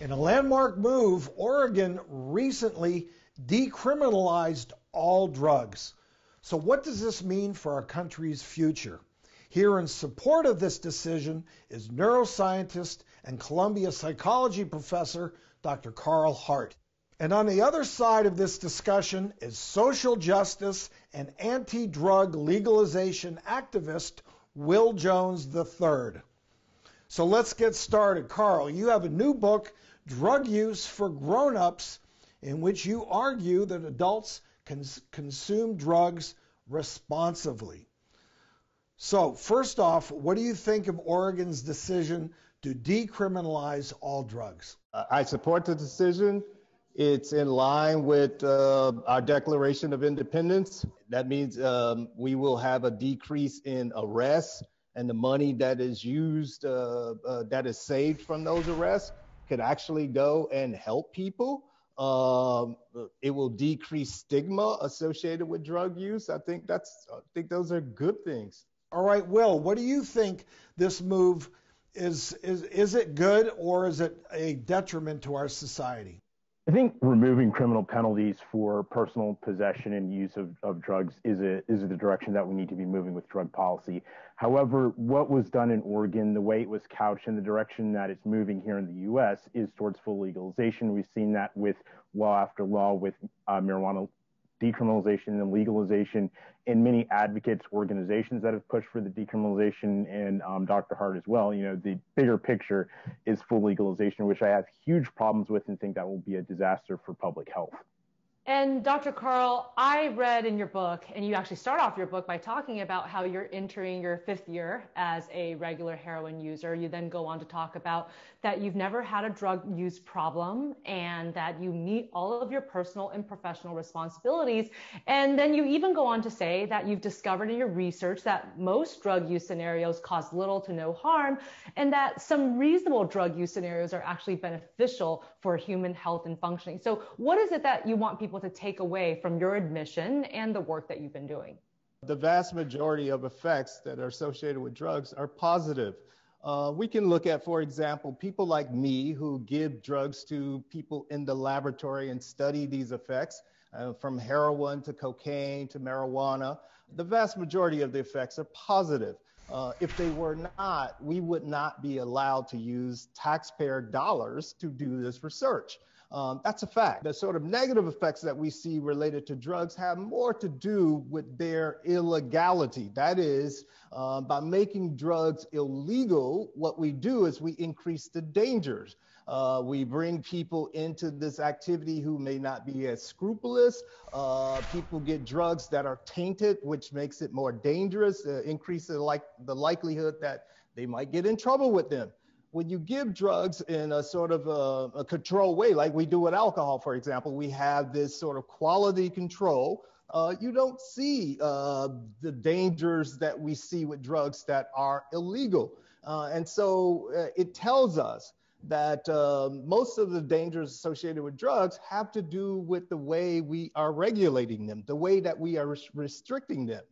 In a landmark move, Oregon recently decriminalized all drugs. So what does this mean for our country's future? Here in support of this decision is neuroscientist and Columbia psychology professor, Dr. Hart. And on the other side of this discussion is social justice and anti-drug legalization activist, Will Jones III. So let's get started. Carl, you have a new book, Drug Use for Grown-Ups, in which you argue that adults can consume drugs responsibly. So first off, what do you think of Oregon's decision to decriminalize all drugs? I support the decision. It's in line with our Declaration of Independence. That means we will have a decrease in arrests, and the money that is used, that is saved from those arrests, could actually go and help people. It will decrease stigma associated with drug use. I think those are good things. All right, Will, what do you think this move is it good, or is it a detriment to our society? I think removing criminal penalties for personal possession and use of drugs is the direction that we need to be moving with drug policy. However, what was done in Oregon, the way it was couched, and the direction that it's moving here in the U.S. is towards full legalization. We've seen that with law after law, with marijuana decriminalization and legalization, and many advocates, organizations that have pushed for the decriminalization, and Dr. Hart as well. You know, the bigger picture is full legalization, which I have huge problems with and think that will be a disaster for public health. And Dr. Carl, I read in your book, and you actually start off your book by talking about how you're entering your 5th year as a regular heroin user. You then go on to talk about that you've never had a drug use problem and that you meet all of your personal and professional responsibilities. And then you even go on to say that you've discovered in your research that most drug use scenarios cause little to no harm, and that some reasonable drug use scenarios are actually beneficial for human health and functioning. So what is it that you want people to take away from your admission and the work that you've been doing? The vast majority of effects that are associated with drugs are positive. We can look at, for example, people like me who give drugs to people in the laboratory and study these effects, from heroin to cocaine to marijuana. The vast majority of the effects are positive. If they were not, we would not be allowed to use taxpayer dollars to do this research. That's a fact. The sort of negative effects that we see related to drugs have more to do with their illegality. That is, by making drugs illegal, what we do is we increase the dangers. We bring people into this activity who may not be as scrupulous. People get drugs that are tainted, which makes it more dangerous, increases the likelihood that they might get in trouble with them. When you give drugs in a sort of a controlled way, like we do with alcohol, for example, we have this sort of quality control. You don't see the dangers that we see with drugs that are illegal. And so it tells us that most of the dangers associated with drugs have to do with the way we are regulating them, the way that we are restricting them.